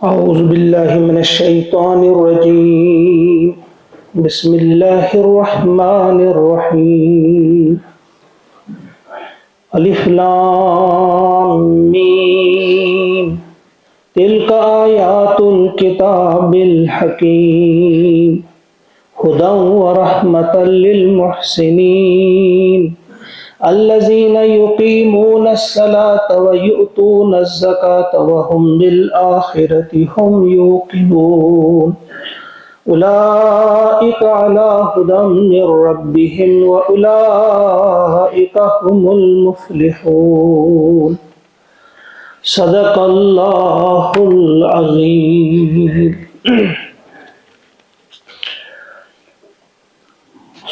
أعوذ بالله من الشيطان الرجيم. بسم الله الرحمن الرحيم. ألف لام ميم تلك آيات الكتاب الحكيم هدى ورحمة للمحسنين الذين يقيمون الصلاة ويؤتون الزكاة وهم بالآخرة هم يوقنون أولئك على هدى من ربهم وأولئك هم المفلحون. صدق اللہ العظیم.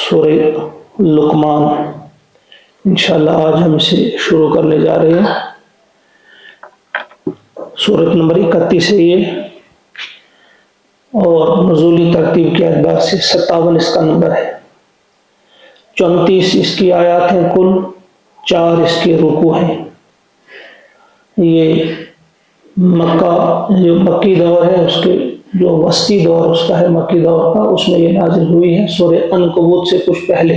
سورہ لقمان انشاءاللہ آج ہم سے شروع کرنے جا رہے ہیں. سورۃ نمبر 31 ہے یہ، اور نزولی ترتیب کے اعتبار سے 57 اس کا نمبر ہے. 34 اس کی آیات ہیں کل، 4 اس کے رکوع ہیں. یہ مکہ جو مکی دور ہے، اس کے جو وسطی دور اس کا ہے، مکی دور کا، اس میں یہ نازل ہوئی ہے سورہ عنکبوت سے کچھ پہلے.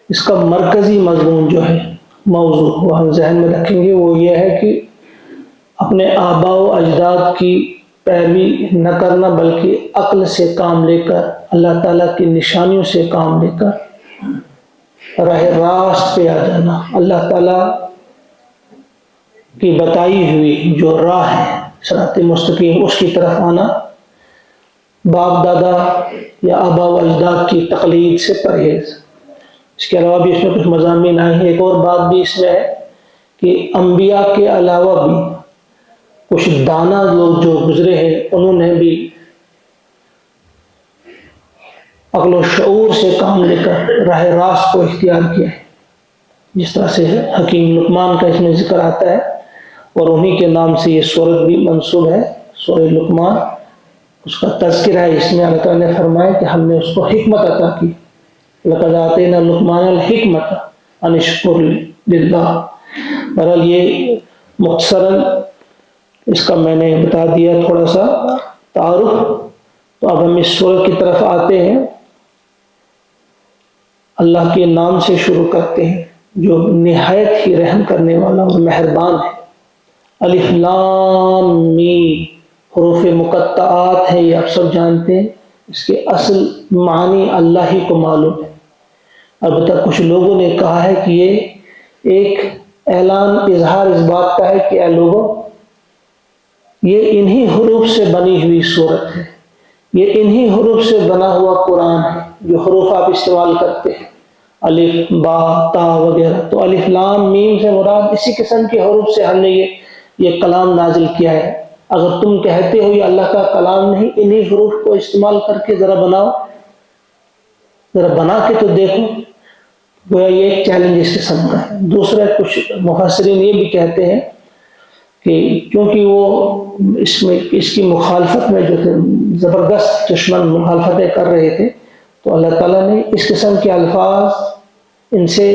اس کا مرکزی مضمون جو ہے، موضوع وہ ہم ذہن میں رکھیں گے، وہ یہ ہے کہ اپنے آباء و اجداد کی پیروی نہ کرنا، بلکہ عقل سے کام لے کر، اللہ تعالیٰ کی نشانیوں سے کام لے کر راہ راست پہ آ جانا. اللہ تعالیٰ کی بتائی ہوئی جو راہ ہے صراط مستقیم، اس کی طرف آنا، باپ دادا یا آباء و اجداد کی تقلید سے پرہیز. اس کے علاوہ بھی اس میں کچھ مضامین آئے ہیں. ایک اور بات بھی اس میں ہے کہ انبیاء کے علاوہ بھی کچھ دانا لوگ جو گزرے ہیں، انہوں نے بھی عقل و شعور سے کام لے کر راہ راست کو اختیار کیا ہے. جس طرح سے حکیم لقمان کا اس میں ذکر آتا ہے، اور انہی کے نام سے یہ سورت بھی منسوب ہے، سورہ لقمان. اس کا تذکرہ ہے اس میں. اللہ تعالیٰ نے فرمایا کہ ہم نے اس کو حکمت عطا کی. لَقَدْ آتَيْنَا لُقْمَانَ الْحِكْمَةَ أَنِ اشْكُرْ لِلَّهِ. بہرحال یہ مختصراً اس کا میں نے بتا دیا تھوڑا سا تعارف. تو اب ہم اس سورت کی طرف آتے ہیں. اللہ کے نام سے شروع کرتے ہیں جو نہایت ہی رحم کرنے والا اور مہربان ہے. الف لام میم حروف مقطعات ہیں، یہ آپ سب جانتے ہیں. اس کے اصل معنی اللہ ہی کو معلوم ہے. البتہ کچھ لوگوں نے کہا ہے کہ یہ ایک اعلان اظہار اس بات کا ہے کہ اے لوگوں، یہ انہی حروف سے بنی ہوئی صورت ہے، یہ انہی حروف سے بنا ہوا قرآن ہے جو حروف آپ استعمال کرتے ہیں، الف با تا وغیرہ. تو الف لام میم سے مراد اسی قسم کے حروف سے ہم نے یہ کلام نازل کیا ہے. اگر تم کہتے ہو یہ اللہ کا کلام نہیں، انہی حروف کو استعمال کر کے ذرا بناؤ، ذرا بنا کے تو دیکھو. گویا یہ ایک چیلنج اس قسم کا ہے. دوسرا کچھ مفسرین یہ بھی کہتے ہیں کہ کیونکہ وہ اس کی مخالفت میں جو تھے زبردست دشمن مخالفتیں کر رہے تھے، تو اللہ تعالیٰ نے اس قسم کے الفاظ ان سے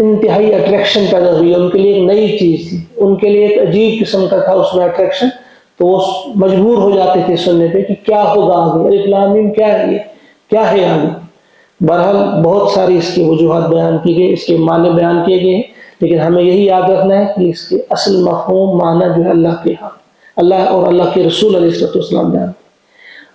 انتہائی اٹریکشن پیدا ہوئی. ان کے لیے ایک نئی چیز تھی، ان کے لیے ایک عجیب قسم کا تھا اس میں اٹریکشن. تو وہ مجبور ہو جاتے تھے سننے پہ کہ کیا ہوگا آگے، الف لام میم کیا ہے، یہ کیا ہے آگے. بہرحال بہت ساری اس کی وجوہات بیان کی گئی، اس کے معنی بیان کیے گئے ہیں، لیکن ہمیں یہی یاد رکھنا ہے کہ اس کے اصل مفہوم معنی جو ہے اللہ کے ہاں، اللہ اور اللہ کے رسول علیہ السلام بیان.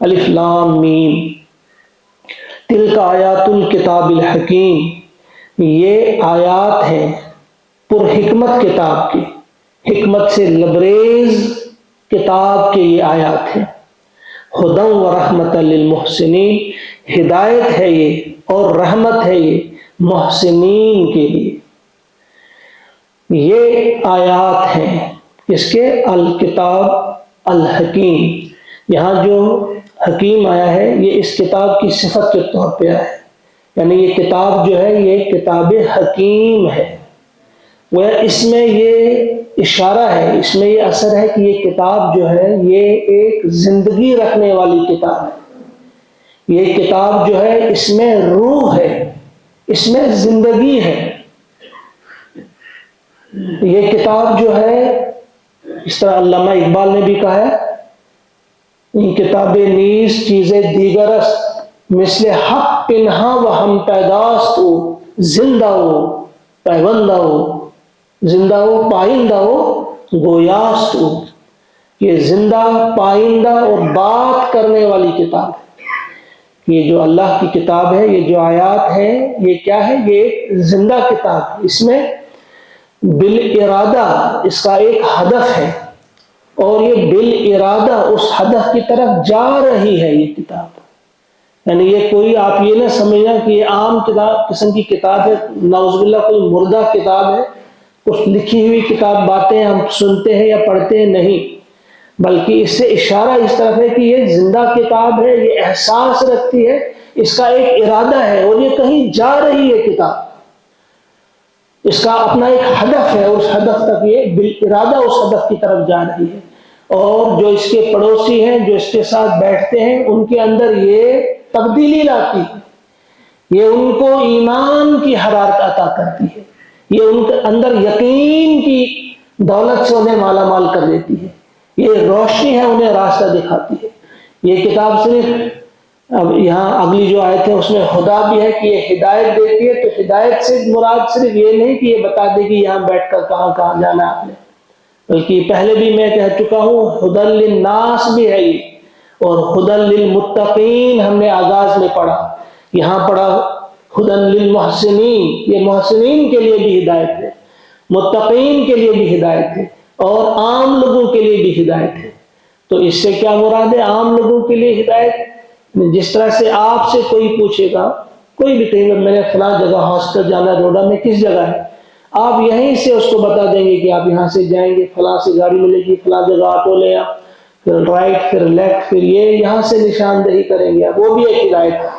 الف لام میم تلک آیات الکتاب الحکیم، یہ آیات ہیں پر حکمت کتاب کی، حکمت سے لبریز کتاب کے یہ آیات ہیں. ہدی و رحمت للمحسنین، ہدایت ہے یہ اور رحمت ہے یہ محسنین کے لیے. یہ آیات ہیں اس کے الکتاب الحکیم. یہاں جو حکیم آیا ہے یہ اس کتاب کی صفت کے طور پہ آیا ہے، یعنی یہ کتاب جو ہے یہ کتاب حکیم ہے. وہ اس میں یہ اشارہ ہے، اس میں یہ اثر ہے کہ یہ کتاب جو ہے یہ ایک زندگی رکھنے والی کتاب ہے. یہ کتاب جو ہے اس میں روح ہے، اس میں زندگی ہے. یہ کتاب جو ہے اس طرح علامہ اقبال نے بھی کہا ہے، این کتاب نیز چیزیں دیگر است، مثل حق پنہا و ہم پیداست ہو، زندہ ہو پیوندہ ہو، زندہ ہو پائندہ ہو گویاست ہو۔ یہ زندہ پائندہ اور بات کرنے والی کتاب ہے۔ یہ جو اللہ کی کتاب ہے، یہ جو آیات ہے، یہ کیا ہے؟ یہ ایک زندہ کتاب ہے۔ اس میں بالارادہ اس کا ایک ہدف ہے، اور یہ بالارادہ اس ہدف کی طرف جا رہی ہے یہ کتاب۔ یعنی یہ کوئی آپ یہ نہ سمجھنا کہ یہ عام کتاب قسم کی کتاب ہے، نعوذ باللہ کوئی مردہ کتاب ہے، کچھ لکھی ہوئی کتاب باتیں ہم سنتے ہیں یا پڑھتے ہیں، نہیں، بلکہ اس سے اشارہ اس طرف ہے کہ یہ زندہ کتاب ہے، یہ احساس رکھتی ہے، اس کا ایک ارادہ ہے، اور یہ کہیں جا رہی ہے کتاب، اس کا اپنا ایک ہدف ہے، اس ہدف تک یہ بالارادہ اس ہدف کی طرف جا رہی ہے۔ اور جو اس کے پڑوسی ہیں، جو اس کے ساتھ بیٹھتے ہیں، ان کے اندر یہ تبدیلی لاتی ہے، یہ ان کو ایمان کی حرارت عطا کرتی ہے، یہ ان کے اندر یقین کی دولت سے انہیں مالا مال کر دیتی ہے، یہ روشنی ہے، انہیں راستہ دکھاتی ہے۔ یہ کتاب صرف اب یہاں اگلی جو آیت ہے اس میں خدا بھی ہے کہ یہ ہدایت دیتی ہے، تو ہدایت سے مراد صرف یہ نہیں کہ یہ بتا دے کہ یہاں بیٹھ کر کہاں کہاں جانا آپ نے، بلکہ پہلے بھی میں کہہ چکا ہوں ہدی للناس بھی ہے یہ، اور ہدی للمتقین ہم نے آغاز میں پڑھا، یہاں پڑھا ہدی للمحسنین، یہ محسنین کے لیے بھی ہدایت ہے، متقین کے لیے بھی ہدایت ہے، اور عام لوگوں کے لیے بھی ہدایت ہے۔ تو اس سے کیا مراد ہے عام لوگوں کے لیے ہدایت؟ جس طرح سے آپ سے کوئی پوچھے گا، کوئی بھی کہیں گا میں نے فلاں جگہ ہاسپٹل جانا، روڈا میں کس جگہ ہے، آپ یہیں سے اس کو بتا دیں گے کہ آپ یہاں سے جائیں گے، فلاں سے گاڑی ملے گی، فلاں جگہ آٹو لے آپ، پھر رائٹ، پھر لیفٹ، پھر یہ یہاں سے نشاندہی کریں گے، وہ بھی ایک ہدایت ہے۔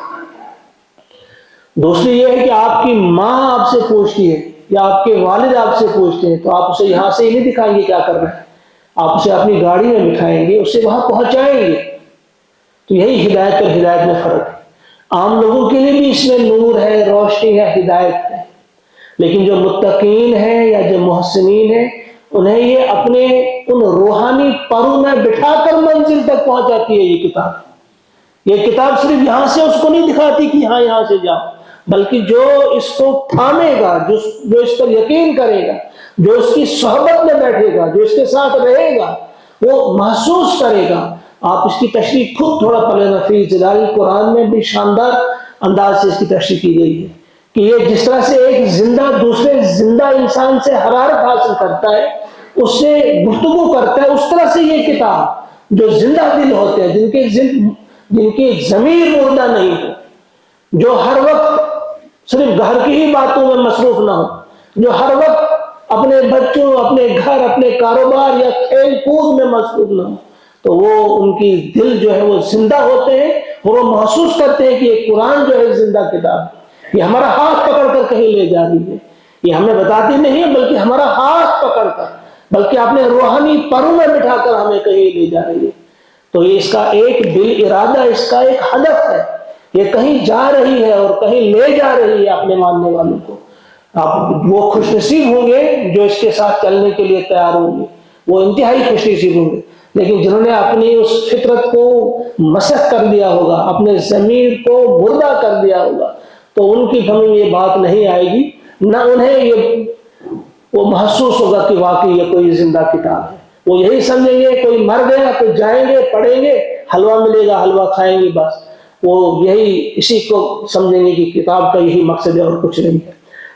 دوسری یہ ہے کہ آپ کی ماں آپ سے پوچھتی ہے یا آپ کے والد آپ سے پوچھتے ہیں، تو آپ اسے یہاں سے ہی نہیں دکھائیں گے کیا کرنا ہے، آپ اسے اپنی گاڑی میں بٹھائیں گے، اسے وہاں پہنچائیں گے۔ تو یہی ہدایت اور ہدایت میں فرق ہے۔ عام لوگوں کے لیے بھی اس میں نور ہے، روشنی ہے، ہدایت ہے، لیکن جو متقین ہیں یا جو محسنین ہیں، انہیں یہ اپنے ان روحانی پروں میں بٹھا کر منزل تک پہنچاتی ہے یہ کتاب۔ یہ کتاب صرف یہاں سے اس کو نہیں دکھاتی کہ ہاں یہاں سے جاؤ، بلکہ جو اس کو تھامے گا، جو اس پر یقین کرے گا، جو اس کی صحبت میں بیٹھے گا، جو اس کے ساتھ رہے گا، وہ محسوس کرے گا۔ آپ اس کی تشریح خود تھوڑا پڑھیں نا، فی ظلال قرآن میں بھی شاندار انداز سے اس کی تشریح کی گئی ہے کہ یہ جس طرح سے ایک زندہ دوسرے زندہ انسان سے حرارت حاصل کرتا ہے، اس سے گفتگو کرتا ہے، اس طرح سے یہ کتاب جو زندہ دل ہوتے ہیں، جن کی ضمیر مردہ نہیں ہو، جو ہر وقت صرف گھر کی ہی باتوں میں مصروف نہ ہو، جو ہر وقت اپنے بچوں، اپنے گھر، اپنے کاروبار یا کھیل کود میں مصروف نہ ہو، تو وہ ان کی دل جو ہے وہ زندہ ہوتے ہیں، اور وہ محسوس کرتے ہیں کہ یہ قرآن جو ہے زندہ کتاب ہے، یہ ہمارا ہاتھ پکڑ کر کہیں لے جا رہی ہے، یہ ہمیں بتاتی نہیں ہے بلکہ ہمارا ہاتھ پکڑ کر، بلکہ اپنے روحانی پروں میں بٹھا کر ہمیں کہیں لے جا رہی ہے۔ تو یہ اس کا ایک بالارادہ، اس کا ایک ہدف ہے، یہ کہیں جا رہی ہے اور کہیں لے جا رہی ہے اپنے ماننے والوں کو۔ آپ وہ خوش نصیب ہوں گے جو اس کے ساتھ چلنے کے لیے تیار ہوں گے، وہ انتہائی خوش نصیب ہوں گے۔ لیکن جنہوں نے اپنی اس فطرت کو مسخ کر دیا ہوگا، اپنے ضمیر کو مردہ کر دیا ہوگا، تو ان کی سمجھ میں یہ بات نہیں آئے گی، نہ انہیں وہ محسوس ہوگا کہ واقعی یہ کوئی زندہ کتاب ہے۔ وہ یہی سمجھیں گے کوئی مر گیا تو جائیں گے، پڑھیں گے، حلوہ ملے گا، حلوہ کھائیں گے، بس وہ یہی اسی کو سمجھیں گے کہ کتاب کا یہی مقصد ہے اور کچھ نہیں ہے۔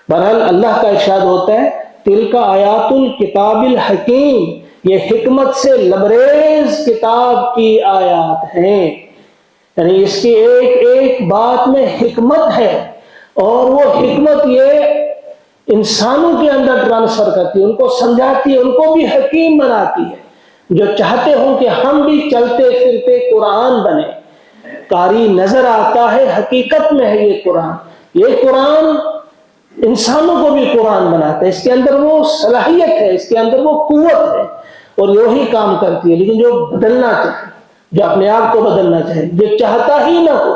بہرحال اللہ کا ارشاد ہوتا ہے تلک آیات الکتاب الحکیم، یہ حکمت سے لبریز کتاب کی آیات ہیں، یعنی اس کی ایک ایک بات میں حکمت ہے، اور وہ حکمت یہ انسانوں کے اندر ٹرانسفر کرتی ہے، ان کو سمجھاتی ہے، ان کو بھی حکیم بناتی ہے، جو چاہتے ہوں کہ ہم بھی چلتے پھرتے قرآن بنے۔ قاری نظر آتا ہے، حقیقت میں ہے یہ قرآن، یہ قرآن انسانوں کو بھی قرآن بناتا ہے، اس کے اندر وہ صلاحیت ہے، اس کے اندر وہ قوت ہے، اور یہی کام کرتی ہے۔ لیکن جو بدلنا چاہے، جو اپنے آپ کو بدلنا چاہے، جو چاہتا ہی نہ ہو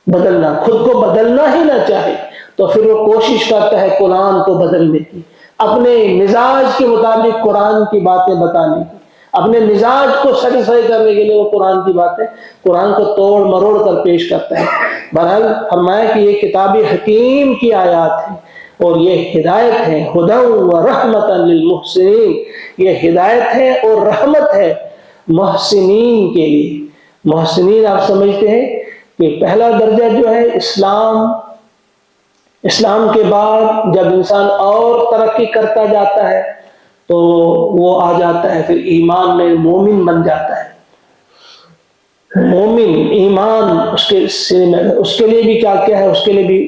بدلنا، خود کو بدلنا ہی نہ چاہے، تو پھر وہ کوشش کرتا ہے قرآن کو بدلنے کی، اپنے مزاج کے مطابق قرآن کی باتیں بتانے کی۔ اپنے مزاج کو سیٹسفائی کرنے کے لیے وہ قرآن کی باتیں قرآن کو توڑ مروڑ کر پیش کرتا ہے۔ بہرحال فرمایا کہ یہ کتاب حکیم کی آیات ہیں اور یہ ہدایت ہے، ہدی و رحمت للمحسنین، یہ ہدایت ہے اور رحمت ہے محسنین کے لیے۔ محسنین آپ سمجھتے ہیں کہ پہلا درجہ جو ہے اسلام کے بعد جب انسان اور ترقی کرتا جاتا ہے تو وہ آ جاتا ہے پھر ایمان میں مومن بن جاتا ہے۔ مومن ایمان اس کے لیے بھی کیا کیا ہے، اس کے لیے بھی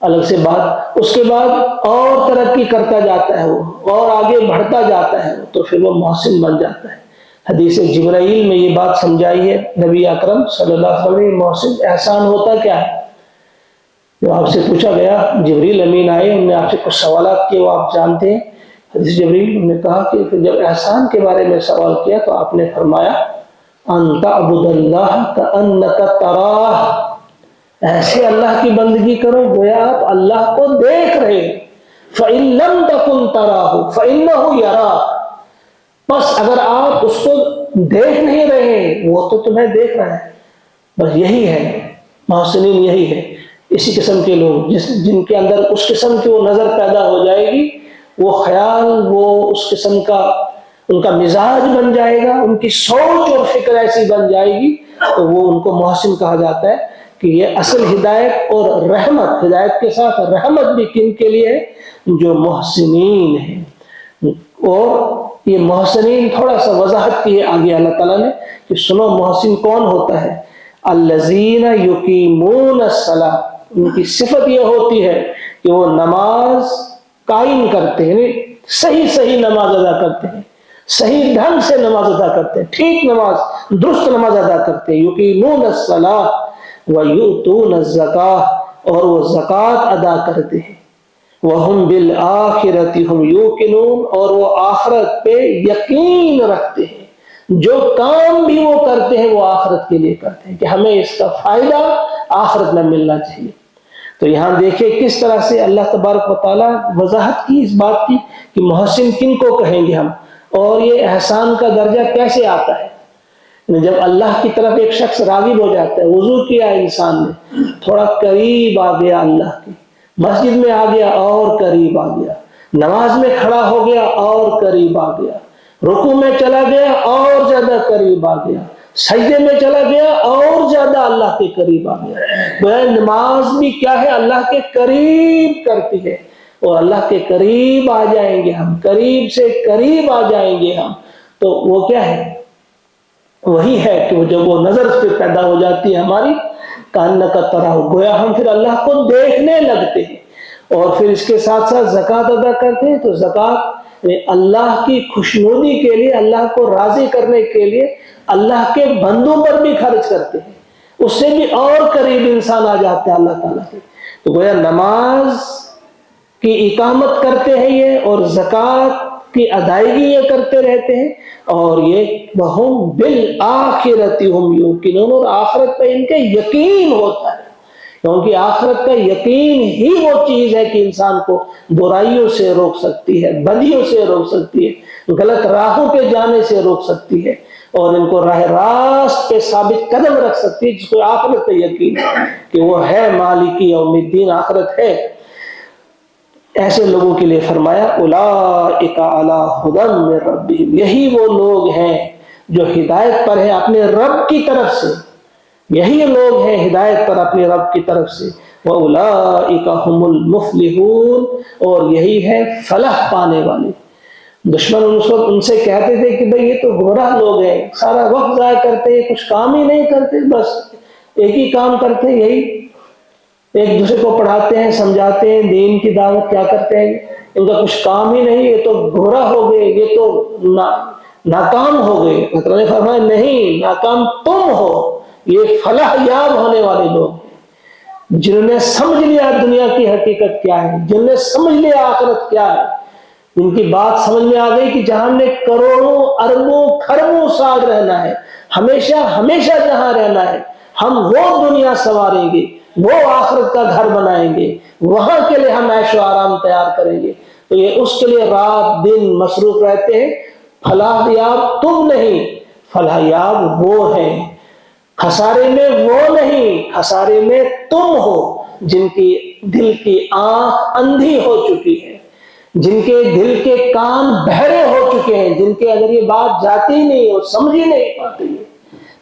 الگ سے بات۔ اس کے بعد اور ترقی کرتا جاتا ہے وہ اور آگے بڑھتا جاتا ہے تو پھر وہ محسن بن جاتا ہے۔ حدیث جبرائیل میں یہ بات سمجھائی ہے نبی اکرم صلی اللہ علیہ وسلم، محسن احسان ہوتا کیا ہے؟ جو آپ سے پوچھا گیا، جبریل امین آئے، انہوں نے آپ سے کچھ سوالات کیے وہ آپ جانتے ہیں۔ حدیث جبریل نے کہا کہ جب احسان کے بارے میں سوال کیا تو آپ نے فرمایا ان تعبد اللہ کأنک تراہ، ایسے اللہ کی بندگی کرو گویا آپ اللہ کو دیکھ رہے ہیں۔ فإن لم تکن تراہ فإنہ یراک، بس اگر آپ اس کو دیکھ نہیں رہے وہ تو تمہیں دیکھ رہا ہے۔ بس یہی ہے محسنین، یہی ہے اسی قسم کے لوگ جن کے اندر اس قسم کی وہ نظر پیدا ہو جائے گی، وہ خیال، وہ اس قسم کا ان کا مزاج بن جائے گا، ان کی سوچ اور فکر ایسی بن جائے گی تو وہ ان کو محسن کہا جاتا ہے۔ کہ یہ اصل ہدایت اور رحمت، ہدایت کے ساتھ رحمت بھی کن کے لیے ہے؟ جو محسنین ہیں۔ اور یہ محسنین تھوڑا سا وضاحت کی ہے آگے اللہ تعالیٰ نے کہ سنو محسن کون ہوتا ہے؟ الذین یقیمون الصلاۃ، ان کی صفت یہ ہوتی ہے کہ وہ نماز قائم کرتے ہیں، صحیح نماز ادا کرتے ہیں، صحیح ڈھنگ سے نماز ادا کرتے ہیں، ٹھیک نماز، درست نماز ادا کرتے ہیں۔ یقیمون الصلاۃ ویؤتون الزکاۃ، اور وہ زکوٰۃ ادا کرتے ہیں۔ وہم بالآخرۃ ہم یوقنون، اور وہ آخرت پہ یقین رکھتے ہیں۔ جو کام بھی وہ کرتے ہیں وہ آخرت کے لیے کرتے ہیں کہ ہمیں اس کا فائدہ آخرت میں ملنا چاہیے۔ تو یہاں دیکھیں کس طرح سے اللہ تبارک و تعالیٰ وضاحت کی اس بات کی کہ محسن کن کو کہیں گے ہم، اور یہ احسان کا درجہ کیسے آتا ہے۔ جب اللہ کی طرف ایک شخص راغب ہو جاتا ہے، وضو کیا انسان نے، تھوڑا قریب آ گیا اللہ کی، مسجد میں آ گیا اور قریب آ گیا، نماز میں کھڑا ہو گیا اور قریب آ گیا، رکوع میں چلا گیا اور زیادہ قریب آ گیا، سجدے میں چلا گیا اور زیادہ اللہ کے قریب آ گیا۔ نماز بھی کیا ہے؟ اللہ کے قریب کرتی ہے، اور اللہ کے قریب آ جائیں گے ہم، قریب سے قریب آ جائیں گے ہم، تو وہ کیا ہے؟ وہی ہے کہ جب وہ نظر پہ پیدا ہو جاتی ہے ہماری، کاننا کا طرح گویا ہم پھر اللہ کو دیکھنے لگتے ہیں۔ اور پھر اس کے ساتھ ساتھ زکوٰۃ ادا کرتے ہیں، تو زکوٰۃ اللہ کی خوشنودی کے لیے، اللہ کو راضی کرنے کے لیے اللہ کے بندوں پر بھی خرچ کرتے ہیں، اس سے بھی اور قریب انسان آ جاتا ہے اللہ تعالیٰ کے۔ تو گویا نماز کی اقامت کرتے ہیں یہ، اور زکوٰۃ کی ادائیگی یہ کرتے رہتے ہیں، اور یہ وَهُمْ بِالْآخِرَةِ هُمْ يُوقِنُونَ، اور آخرت پہ ان کے یقین ہوتا ہے، کیونکہ آخرت کا یقین ہی وہ چیز ہے کہ انسان کو برائیوں سے روک سکتی ہے، بدیوں سے روک سکتی ہے، غلط راہوں پہ جانے سے روک سکتی ہے، اور ان کو راہ راست پہ ثابت قدم رکھ سکتی ہے، جس کو آخرت پہ یقین ہے کہ وہ ہے مالک یوم الدین، آخرت ہے۔ ایسے لوگوں کے لیے فرمایا اولئک علی ھدی من ربہم، یہی وہ لوگ ہیں جو ہدایت پر ہیں اپنے رب کی طرف سے، یہی لوگ ہیں ہدایت پر اپنے رب کی طرف سے۔ وَأُولَٰئِكَ هُمُ الْمُفْلِحُونَ، اور یہی ہے فلاح پانے والے۔ دشمن اس وقت ان سے کہتے تھے کہ بھئی یہ تو گمراہ لوگ ہیں، سارا وقت ضائع کرتے ہیں، کچھ کام ہی نہیں کرتے، بس ایک ہی کام کرتے ہیں، یہی ایک دوسرے کو پڑھاتے ہیں، سمجھاتے ہیں، دین کی دعوت کیا کرتے ہیں، ان کا کچھ کام ہی نہیں، یہ تو گمراہ ہو گئے، یہ تو ناکام ہو گئے۔ مطلب نے فرمایا نہیں، ناکام تم ہو، یہ فلاح یاب ہونے والے لوگ ہیں جنہوں نے سمجھ لیا دنیا کی حقیقت کیا ہے، جنہوں نے سمجھ لیا آخرت کیا ہے، ان کی بات سمجھ میں آ گئی کہ جہاں نے کروڑوں اربوں خربوں سال رہنا ہے، ہمیشہ ہمیشہ جہاں رہنا ہے، ہم وہ دنیا سنواریں گے، وہ آخرت کا گھر بنائیں گے، وہاں کے لیے ہم عیش و آرام تیار کریں گے۔ تو یہ اس کے لیے رات دن مصروف رہتے ہیں، فلاح یاب تم نہیں، فلاح یاب وہ ہیں، خسارے میں وہ نہیں، خسارے میں تم ہو جن کی دل کی آنکھ اندھی ہو چکی ہے، جن کے دل کے کان بہرے ہو چکے ہیں، جن کے اگر یہ بات جاتی ہی نہیں اور سمجھ ہی نہیں پاتی ہے۔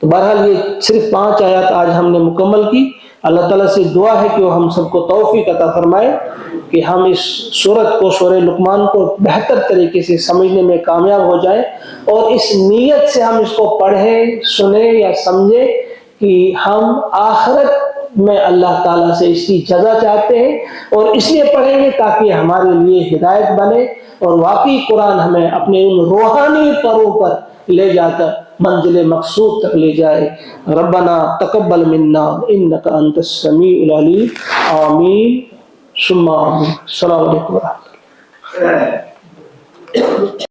تو بہرحال یہ صرف 5 آیات آج ہم نے مکمل کی۔ اللہ تعالیٰ سے دعا ہے کہ وہ ہم سب کو توفیق عطا فرمائے کہ ہم اس سورت کو، سورہ لقمان کو بہتر طریقے سے سمجھنے میں کامیاب ہو جائیں، اور اس نیت سے ہم اس کو پڑھیں، سنیں یا سمجھیں کہ ہم آخرت میں اللہ تعالیٰ سے اس کی جزا چاہتے ہیں، اور اس لیے پڑھیں گے تاکہ ہمارے لیے ہدایت بنے اور واقعی قرآن ہمیں اپنے ان روحانی پروں پر لے جا کر منزل مقصود تک لے جائے۔ ربنا تقبل منا انک انت السمیع العلیم، آمین ثم آمین۔ السلام علیکم ورحمۃ اللہ۔